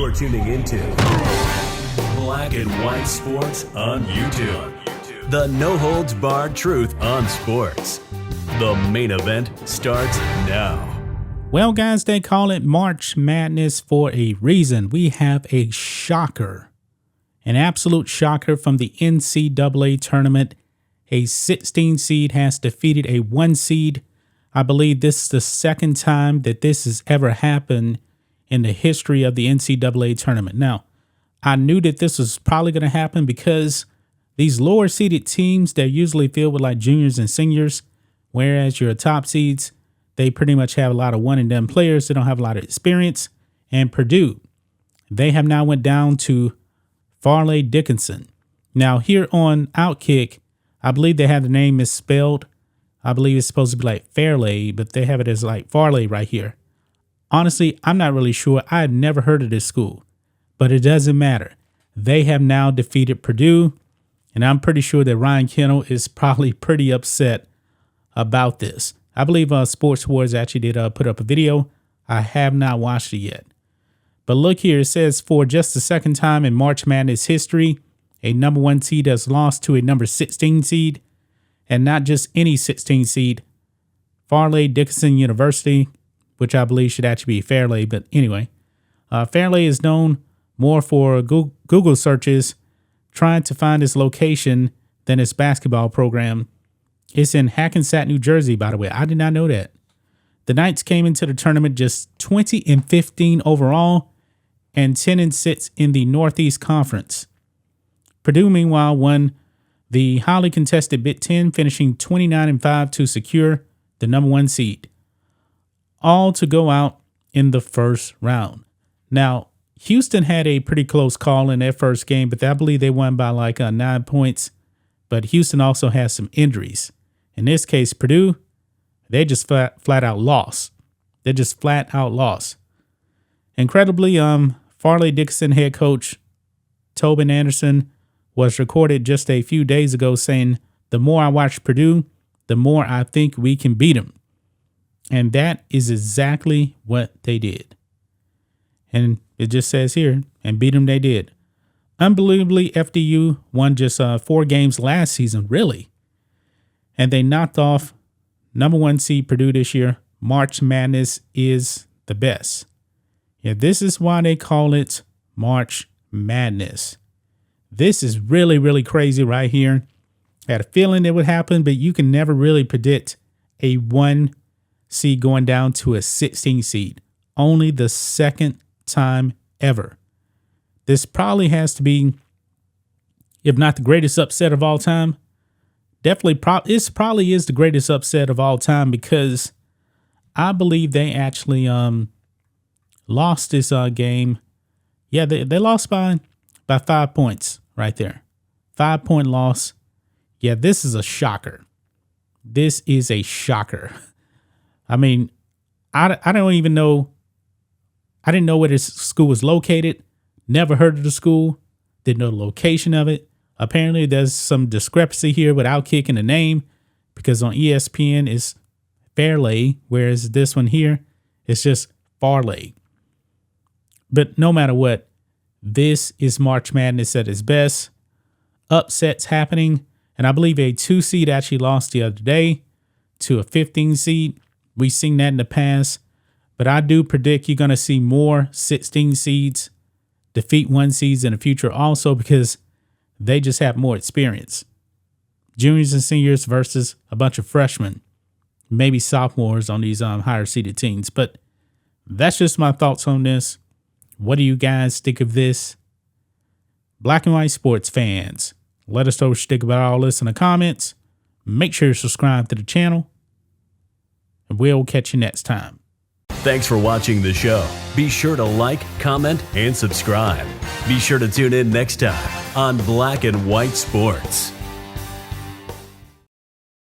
You're tuning into Black and White Sports on YouTube. The no-holds-barred truth on sports. The main event starts now. Well, guys, they call it March Madness for a reason. We have a shocker, an absolute shocker from the NCAA tournament. A 16 seed has defeated a 1 seed. I believe this is the second time that this has ever happened in the history of the NCAA tournament. Now, I knew that this was probably going to happen because these lower seeded teams, they're usually filled with like juniors and seniors, whereas your top seeds, they pretty much have a lot of one and done players. They don't have a lot of experience. And Purdue, they have now went down to Fairleigh Dickinson. Now here on Outkick, I believe they have the name misspelled. I believe it's supposed to be like Fairleigh, but they have it as like Fairleigh right here. Honestly, I'm not really sure. I had never heard of this school, but it doesn't matter. They have now defeated Purdue, and I'm pretty sure that Ryan Kennel is probably pretty upset about this. I believe Sports Wars actually did put up a video. I have not watched it yet. But look here, it says for just the second time in March Madness history, a number 1 seed has lost to a number 16 seed, and not just any 16 seed, Fairleigh Dickinson University, which I believe should actually be Fairleigh. But anyway, Fairleigh is known more for Google searches trying to find its location than its basketball program. It's in Hackensack, New Jersey, by the way. I did not know that. The Knights came into the tournament just 20-15 overall and 10-6 in the Northeast Conference. Purdue, meanwhile, won the highly contested Big Ten, finishing 29-5 to secure the number 1 seed, all to go out in the first round. Now, Houston had a pretty close call in their first game, but I believe they won by like 9 points. But Houston also has some injuries. In this case, Purdue, they just flat out lost. They just flat out lost. Incredibly, Fairleigh Dickinson head coach Tobin Anderson was recorded just a few days ago saying, "The more I watch Purdue, the more I think we can beat them." And that is exactly what they did. And it just says here, and beat them they did. Unbelievably, FDU won just 4 games last season, really. And they knocked off number 1 seed Purdue this year. March Madness is the best. Yeah, this is why they call it March Madness. This is really, really crazy right here. I had a feeling it would happen, but you can never really predict a 1 seed going down to a 16 seed. Only the second time ever. This probably has to be, if not the greatest upset of all time, definitely it probably is the greatest upset of all time, because I believe they actually lost this game. Yeah, they lost by 5 points right there. 5-point loss. Yeah, this is a shocker. This is a shocker. I mean, I don't even know. I didn't know where this school was located. Never heard of the school. Didn't know the location of it. Apparently, there's some discrepancy here without kicking the name, because on ESPN it's Fairleigh, whereas this one here, it's just Fairleigh. But no matter what, this is March Madness at its best. Upsets happening. And I believe a 2 seed actually lost the other day to a 15 seed. We've seen that in the past. But I do predict you're going to see more 16 seeds defeat 1 seeds in the future also, because they just have more experience. Juniors and seniors versus a bunch of freshmen, maybe sophomores on these higher seeded teams. But that's just my thoughts on this. What do you guys think of this? Black and White Sports fans, let us know what you think about all this in the comments. Make sure you subscribe to the channel, and we'll catch you next time. Thanks for watching the show. Be sure to like, comment, and subscribe. Be sure to tune in next time on Black and White Sports.